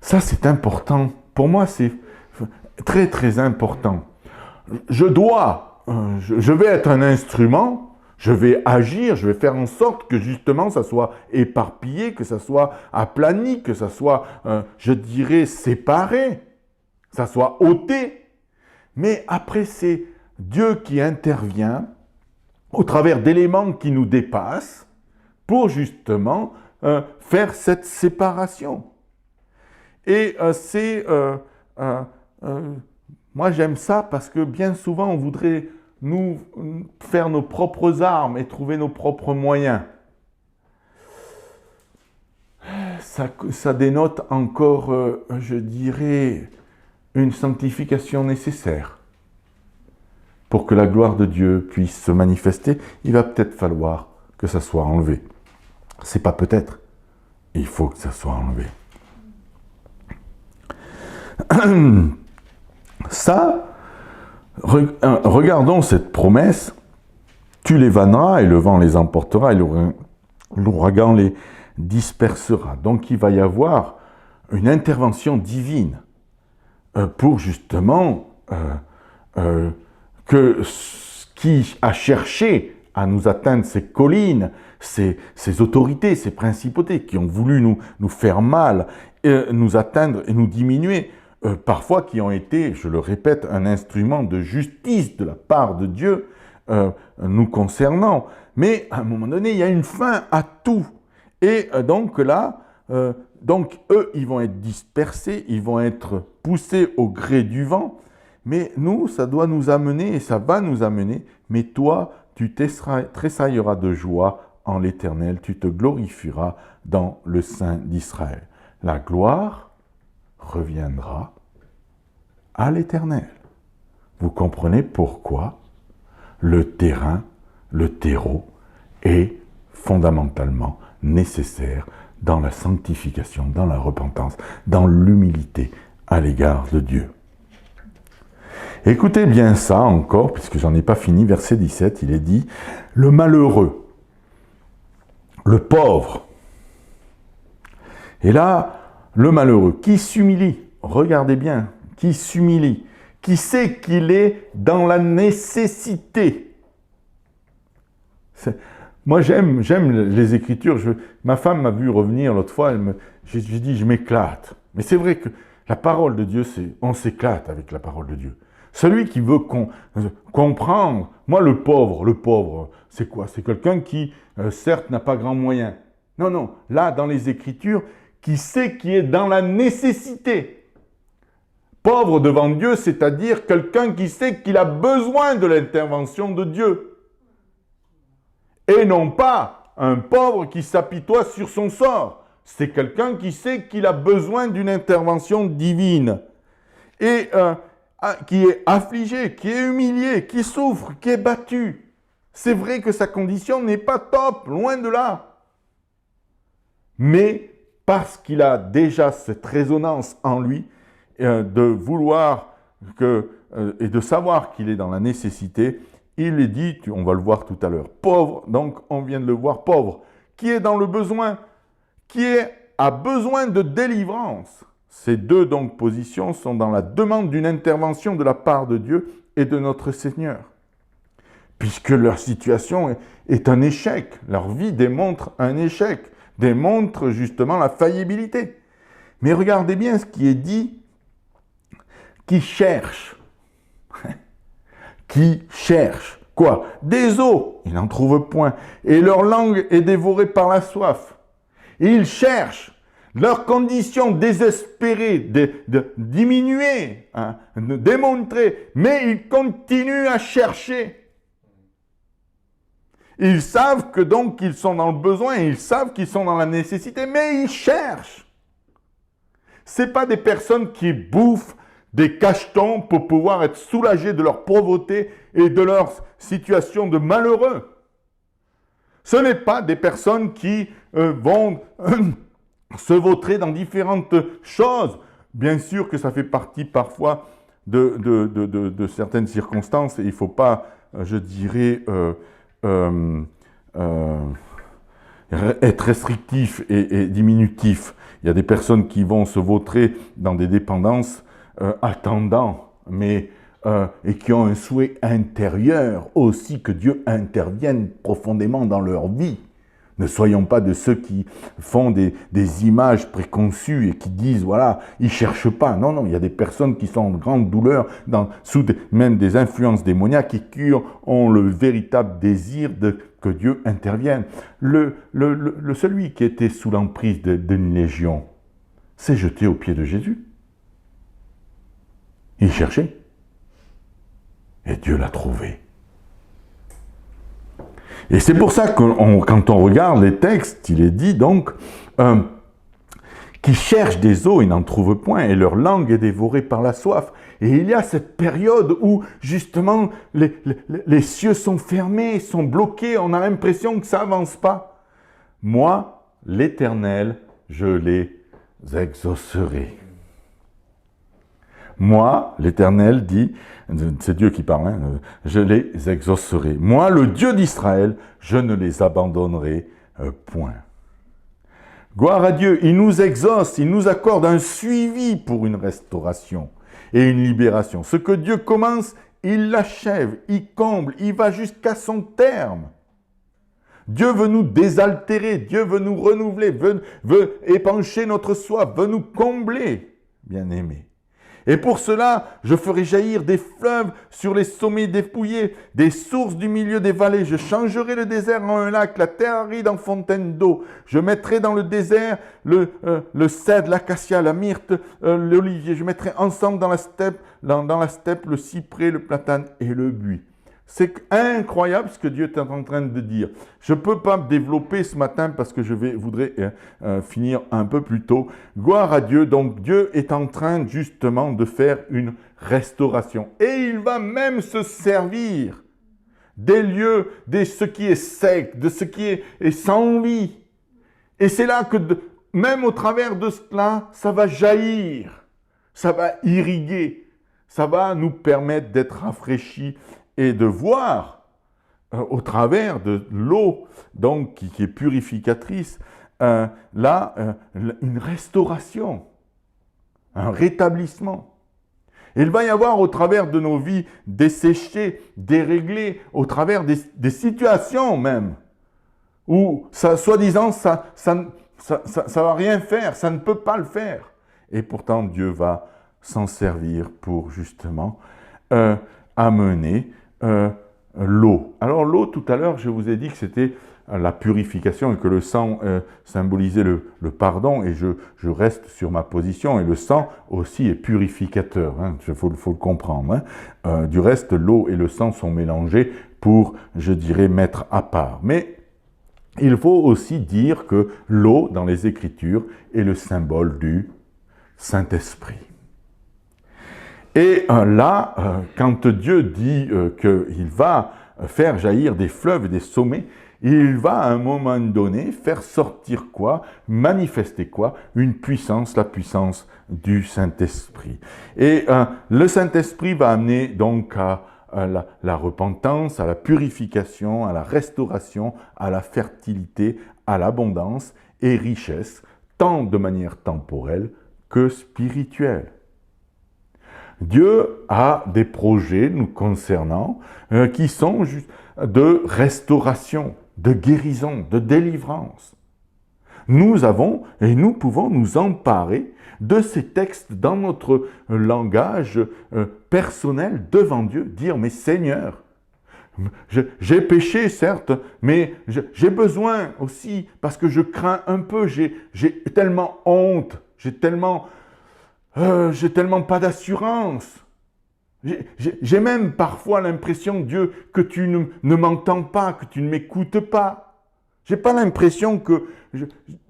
Ça, c'est important. Pour moi, c'est très, très important. Je vais être un instrument, je vais agir, je vais faire en sorte que justement, ça soit éparpillé, que ça soit aplani, que ça soit, je dirais, séparé, que ça soit ôté. Mais après, c'est Dieu qui intervient au travers d'éléments qui nous dépassent pour justement faire cette séparation. Et moi j'aime ça parce que bien souvent on voudrait nous faire nos propres armes et trouver nos propres moyens. Ça dénote encore, je dirais, une sanctification nécessaire. Pour que la gloire de Dieu puisse se manifester, il va peut-être falloir que ça soit enlevé. C'est pas peut-être, il faut que ça soit enlevé. Ça, regardons cette promesse, tu les vanneras et le vent les emportera et l'ouragan les dispersera. Donc il va y avoir une intervention divine pour justement que ce qui a cherché à nous atteindre ces collines, ces autorités, ces principautés qui ont voulu nous faire mal, nous atteindre et nous diminuer, parfois qui ont été, je le répète, un instrument de justice de la part de Dieu nous concernant. Mais à un moment donné, il y a une fin à tout. Et donc là, eux, ils vont être dispersés, ils vont être poussés au gré du vent. Mais nous, ça doit nous amener et ça va nous amener. Mais toi, tu tressailleras de joie en l'Éternel, tu te glorifieras dans le Saint d'Israël. La gloire reviendra à l'Éternel. Vous comprenez pourquoi le terrain, le terreau, est fondamentalement nécessaire dans la sanctification, dans la repentance, dans l'humilité à l'égard de Dieu. Écoutez bien ça encore, puisque j'en ai pas fini, verset 17, il est dit, le malheureux, le pauvre. Et là, le malheureux, qui s'humilie, regardez bien, qui s'humilie, qui sait qu'il est dans la nécessité. Moi, j'aime les Écritures. Ma femme m'a vu revenir l'autre fois, j'ai dit, je m'éclate. Mais c'est vrai que la parole de Dieu, on s'éclate avec la parole de Dieu. Celui qui veut comprendre, moi le pauvre, c'est quoi? C'est quelqu'un qui, certes, n'a pas grand moyen. Non, non, là, dans les Écritures, qui sait qui est dans la nécessité. Pauvre devant Dieu, c'est-à-dire quelqu'un qui sait qu'il a besoin de l'intervention de Dieu. Et non pas un pauvre qui s'apitoie sur son sort. C'est quelqu'un qui sait qu'il a besoin d'une intervention divine. Et qui est affligé, qui est humilié, qui souffre, qui est battu. C'est vrai que sa condition n'est pas top, loin de là. Mais parce qu'il a déjà cette résonance en lui, de vouloir et de savoir qu'il est dans la nécessité, il est dit, on va le voir tout à l'heure, pauvre, donc on vient de le voir, pauvre, qui est dans le besoin, qui a besoin de délivrance. Ces deux donc positions sont dans la demande d'une intervention de la part de Dieu et de notre Seigneur. Puisque leur situation est un échec, leur vie démontre un échec, démontre justement la faillibilité. Mais regardez bien ce qui est dit, qui cherche. Qui cherche quoi? Des eaux, ils n'en trouvent point, et leur langue est dévorée par la soif. Et ils cherchent leur condition désespérée de diminuer, de démontrer, mais ils continuent à chercher. Ils savent que donc ils sont dans le besoin, ils savent qu'ils sont dans la nécessité, mais ils cherchent. Ce n'est pas des personnes qui bouffent des cachetons pour pouvoir être soulagés de leur pauvreté et de leur situation de malheureux. Ce n'est pas des personnes qui vont se vautrer dans différentes choses. Bien sûr que ça fait partie parfois de certaines circonstances et il ne faut pas, je dirais, être restrictif et diminutif. Il y a des personnes qui vont se vautrer dans des dépendances attendant, et qui ont un souhait intérieur aussi que Dieu intervienne profondément dans leur vie. Ne soyons pas de ceux qui font des images préconçues et qui disent, voilà, ils ne cherchent pas. Non, non, il y a des personnes qui sont en grande douleur, sous même des influences démoniaques et qui ont le véritable désir que Dieu intervienne. Celui qui était sous l'emprise d'une légion s'est jeté aux pieds de Jésus. Il cherchait. Et Dieu l'a trouvé. Et c'est pour ça que quand on regarde les textes, il est dit donc qui cherchent des eaux et n'en trouvent point, et leur langue est dévorée par la soif. Et il y a cette période où justement les cieux sont fermés, sont bloqués, on a l'impression que ça n'avance pas. Moi, l'Éternel, je les exaucerai. Moi, l'Éternel dit, c'est Dieu qui parle, je les exaucerai. Moi, le Dieu d'Israël, je ne les abandonnerai point. Gloire à Dieu, il nous exauce, il nous accorde un suivi pour une restauration et une libération. Ce que Dieu commence, il l'achève, il comble, il va jusqu'à son terme. Dieu veut nous désaltérer, Dieu veut nous renouveler, veut épancher notre soif, veut nous combler, bien-aimés. Et pour cela, je ferai jaillir des fleuves sur les sommets dépouillés, des sources du milieu des vallées. Je changerai le désert en un lac, la terre aride en fontaine d'eau. Je mettrai dans le désert le cèdre, l'acacia, la myrte, l'olivier. Je mettrai ensemble dans la steppe le cyprès, le platane et le buis. C'est incroyable ce que Dieu est en train de dire. Je ne peux pas me développer ce matin parce que je voudrais finir un peu plus tôt. Gloire à Dieu. Donc Dieu est en train justement de faire une restauration. Et il va même se servir des lieux, de ce qui est sec, de ce qui est sans vie. Et c'est là que même au travers de cela, ça va jaillir, ça va irriguer, ça va nous permettre d'être rafraîchis et de voir au travers de l'eau, donc qui est purificatrice, une restauration, un rétablissement. Et il va y avoir au travers de nos vies desséchées, déréglées, au travers des situations même, où soi-disant ça va rien faire, ça ne peut pas le faire. Et pourtant Dieu va s'en servir pour justement amener l'eau. Alors l'eau, tout à l'heure, je vous ai dit que c'était la purification et que le sang symbolisait le pardon, et je reste sur ma position, et le sang aussi est purificateur, hein, faut le comprendre. Hein. Du reste, l'eau et le sang sont mélangés pour, je dirais, mettre à part. Mais il faut aussi dire que l'eau, dans les Écritures, est le symbole du Saint-Esprit. Et quand Dieu dit qu'il va faire jaillir des fleuves et des sommets, il va à un moment donné faire sortir quoi? Manifester quoi? Une puissance, la puissance du Saint-Esprit. Et le Saint-Esprit va amener donc à la repentance, à la purification, à la restauration, à la fertilité, à l'abondance et richesse, tant de manière temporelle que spirituelle. Dieu a des projets nous concernant qui sont de restauration, de guérison, de délivrance. Nous avons et nous pouvons nous emparer de ces textes dans notre langage personnel devant Dieu, dire « Mais Seigneur, j'ai péché certes, mais j'ai besoin aussi, parce que je crains un peu, j'ai tellement honte, j'ai tellement pas d'assurance. J'ai même parfois l'impression, Dieu, que tu ne m'entends pas, que tu ne m'écoutes pas. Je n'ai pas l'impression que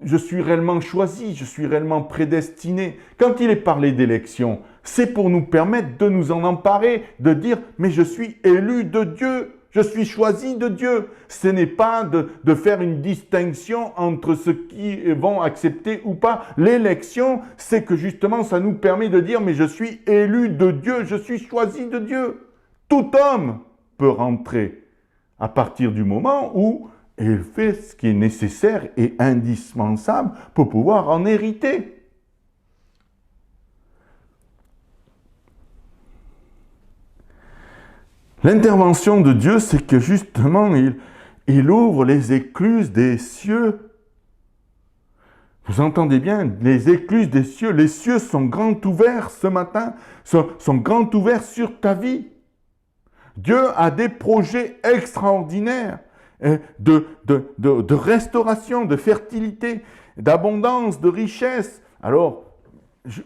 je suis réellement choisi, je suis réellement prédestiné. Quand il est parlé d'élection, c'est pour nous permettre de nous en emparer, de dire « mais je suis élu de Dieu ». Je suis choisi de Dieu. Ce n'est pas de faire une distinction entre ceux qui vont accepter ou pas. L'élection, c'est que justement, ça nous permet de dire « mais je suis élu de Dieu, je suis choisi de Dieu ». Tout homme peut rentrer à partir du moment où il fait ce qui est nécessaire et indispensable pour pouvoir en hériter. L'intervention de Dieu, c'est que justement, il ouvre les écluses des cieux. Vous entendez bien, les écluses des cieux, les cieux sont grands ouverts ce matin, sont grands ouverts sur ta vie. Dieu a des projets extraordinaires de restauration, de fertilité, d'abondance, de richesse. Alors,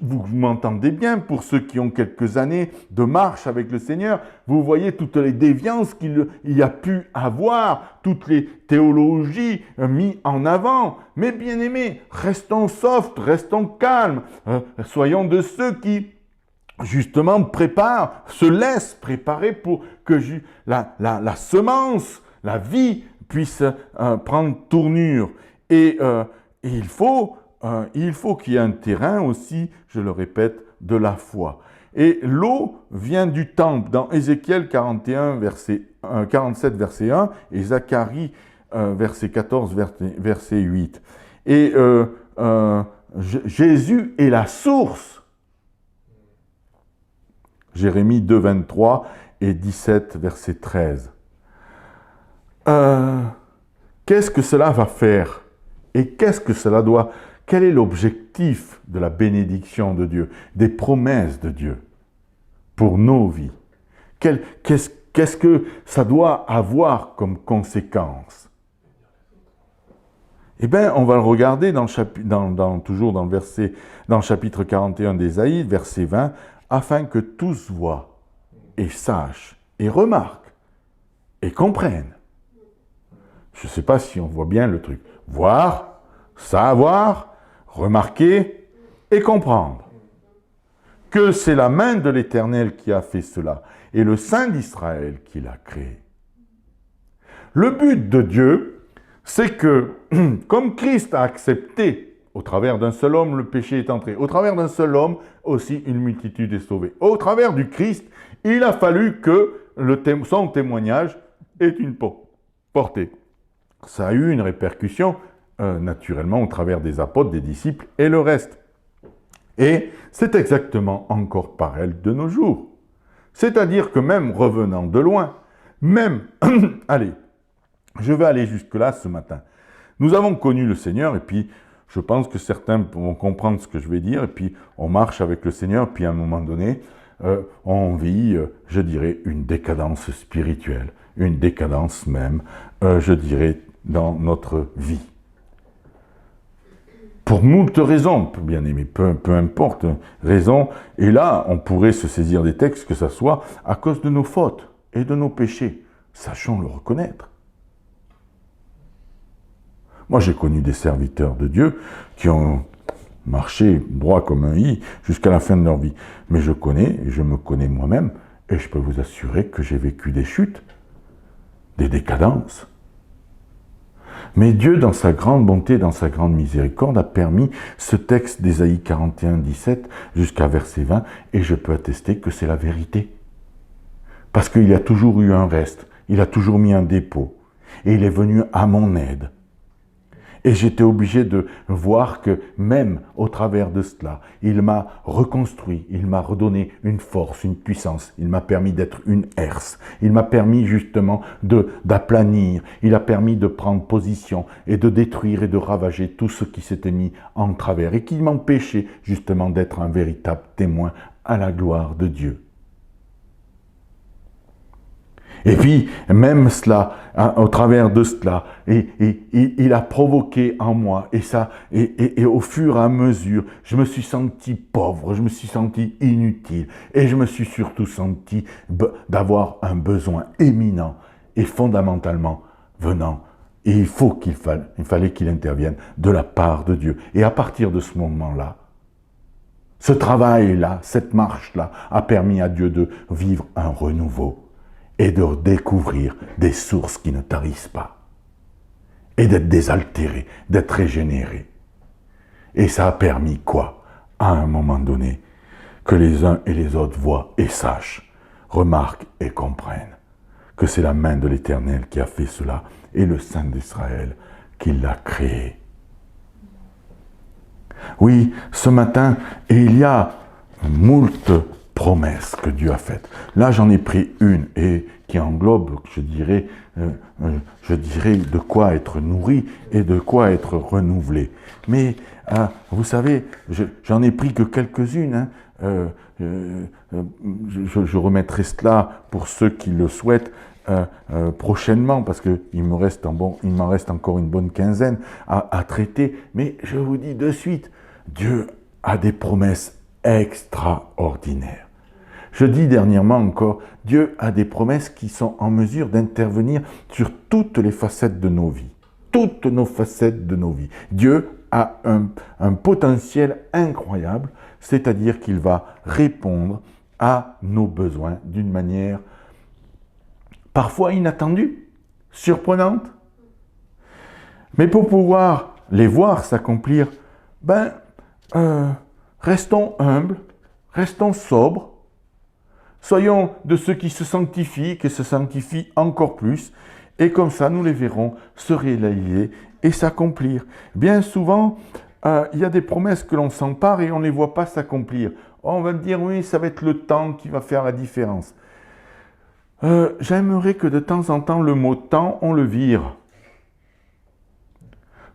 vous m'entendez bien, pour ceux qui ont quelques années de marche avec le Seigneur, vous voyez toutes les déviances qu'il y a pu avoir, toutes les théologies mises en avant. Mais bien aimés, restons soft, restons calmes, soyons de ceux qui, justement, se laissent préparer pour que la semence, la vie, puisse prendre tournure. Et il faut qu'il y ait un terrain aussi, je le répète, de la foi. Et l'eau vient du temple, dans Ézéchiel 47, verset 1, et Zacharie, verset 14, verset 8. Et Jésus est la source. Jérémie 2, 23 et 17, verset 13. Qu'est-ce que cela va faire? Et qu'est-ce que cela doit... Quel est l'objectif de la bénédiction de Dieu, des promesses de Dieu pour nos vies? Qu'est-ce que ça doit avoir comme conséquence? Eh bien, on va le regarder toujours dans le chapitre 41 d'Ésaïe, verset 20, afin que tous voient et sachent et remarquent et comprenne. Je ne sais pas si on voit bien le truc. Voir, savoir, remarquer et comprendre. Que c'est la main de l'Éternel qui a fait cela, et le Saint d'Israël qui l'a créé. Le but de Dieu, c'est que, comme Christ a accepté, au travers d'un seul homme, le péché est entré, au travers d'un seul homme, aussi une multitude est sauvée. Au travers du Christ, il a fallu que son témoignage ait une portée. Ça a eu une répercussion, naturellement, au travers des apôtres, des disciples et le reste. Et c'est exactement encore pareil de nos jours. C'est-à-dire que même revenant de loin, même, allez, je vais aller jusque-là ce matin. Nous avons connu le Seigneur et puis je pense que certains vont comprendre ce que je vais dire et puis on marche avec le Seigneur puis à un moment donné, on vit, je dirais, une décadence spirituelle, une décadence même, je dirais, dans notre vie. Pour moult raisons, bien aimé, peu importe, raison. Et là, on pourrait se saisir des textes, que ça soit à cause de nos fautes et de nos péchés. Sachons le reconnaître. Moi, j'ai connu des serviteurs de Dieu qui ont marché droit comme un i jusqu'à la fin de leur vie. Mais je me connais moi-même, et je peux vous assurer que j'ai vécu des chutes, des décadences. Mais Dieu, dans sa grande bonté, dans sa grande miséricorde, a permis ce texte d'Ésaïe 41, 17 jusqu'à verset 20, et je peux attester que c'est la vérité. Parce qu'il y a toujours eu un reste, il a toujours mis un dépôt, et il est venu à mon aide. Et j'étais obligé de voir que même au travers de cela, il m'a reconstruit, il m'a redonné une force, une puissance, il m'a permis d'être une herse, il m'a permis justement d'aplanir, il a permis de prendre position et de détruire et de ravager tout ce qui s'était mis en travers et qui m'empêchait justement d'être un véritable témoin à la gloire de Dieu. Et puis, même cela, hein, au travers de cela, il a provoqué en moi, et au fur et à mesure, je me suis senti pauvre, je me suis senti inutile, et je me suis surtout senti d'avoir un besoin éminent et fondamentalement venant. Et il fallait qu'il intervienne de la part de Dieu. Et à partir de ce moment-là, ce travail-là, cette marche-là, a permis à Dieu de vivre un renouveau. Et de découvrir des sources qui ne tarissent pas. Et d'être désaltéré, d'être régénéré. Et ça a permis quoi? À un moment donné, que les uns et les autres voient et sachent, remarquent et comprennent que c'est la main de l'Éternel qui a fait cela et le Saint d'Israël qui l'a créé. Oui, ce matin, il y a moult promesses que Dieu a faites. Là, j'en ai pris une et qui englobe, je dirais, de quoi être nourri et de quoi être renouvelé. Mais, vous savez, j'en ai pris que quelques-unes. Hein. Je remettrai cela pour ceux qui le souhaitent prochainement, parce qu'il m'en reste encore une bonne quinzaine à traiter. Mais je vous dis de suite, Dieu a des promesses extraordinaires. Je dis dernièrement encore, Dieu a des promesses qui sont en mesure d'intervenir sur toutes les facettes de nos vies. Toutes nos facettes de nos vies. Dieu a un potentiel incroyable, c'est-à-dire qu'il va répondre à nos besoins d'une manière parfois inattendue, surprenante. Mais pour pouvoir les voir s'accomplir, restons humbles, restons sobres, soyons de ceux qui se sanctifient, qui se sanctifient encore plus, et comme ça, nous les verrons se réaliser et s'accomplir. Bien souvent, il y a des promesses que l'on s'empare et on ne les voit pas s'accomplir. On va me dire, oui, ça va être le temps qui va faire la différence. J'aimerais que de temps en temps, le mot « temps », on le vire.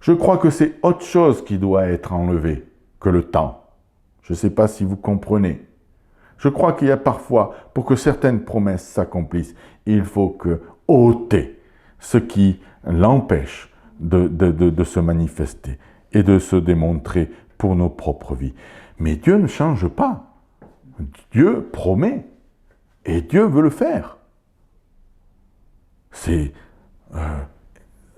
Je crois que c'est autre chose qui doit être enlevé que le temps. Je ne sais pas si vous comprenez. Je crois qu'il y a parfois, pour que certaines promesses s'accomplissent, il faut que ôter ce qui l'empêche de se manifester et de se démontrer pour nos propres vies. Mais Dieu ne change pas. Dieu promet et Dieu veut le faire.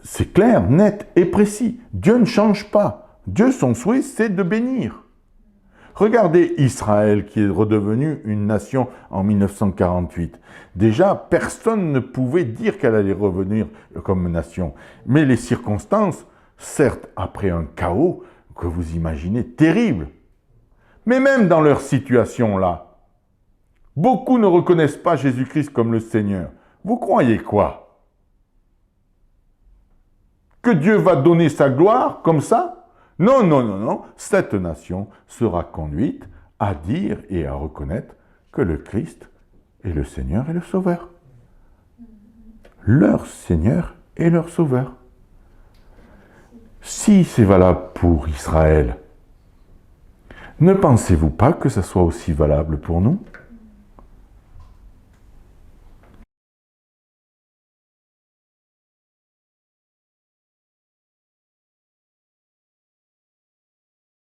c'est clair, net et précis. Dieu ne change pas. Dieu, son souhait, c'est de bénir. Regardez Israël qui est redevenu une nation en 1948. Déjà, personne ne pouvait dire qu'elle allait revenir comme nation. Mais les circonstances, certes, après un chaos que vous imaginez terrible, mais même dans leur situation là, beaucoup ne reconnaissent pas Jésus-Christ comme le Seigneur. Vous croyez quoi? Que Dieu va donner sa gloire comme ça? Non, non, non, non. Cette nation sera conduite à dire et à reconnaître que le Christ est le Seigneur et le Sauveur. Leur Seigneur et leur Sauveur. Si c'est valable pour Israël, ne pensez-vous pas que ça soit aussi valable pour nous?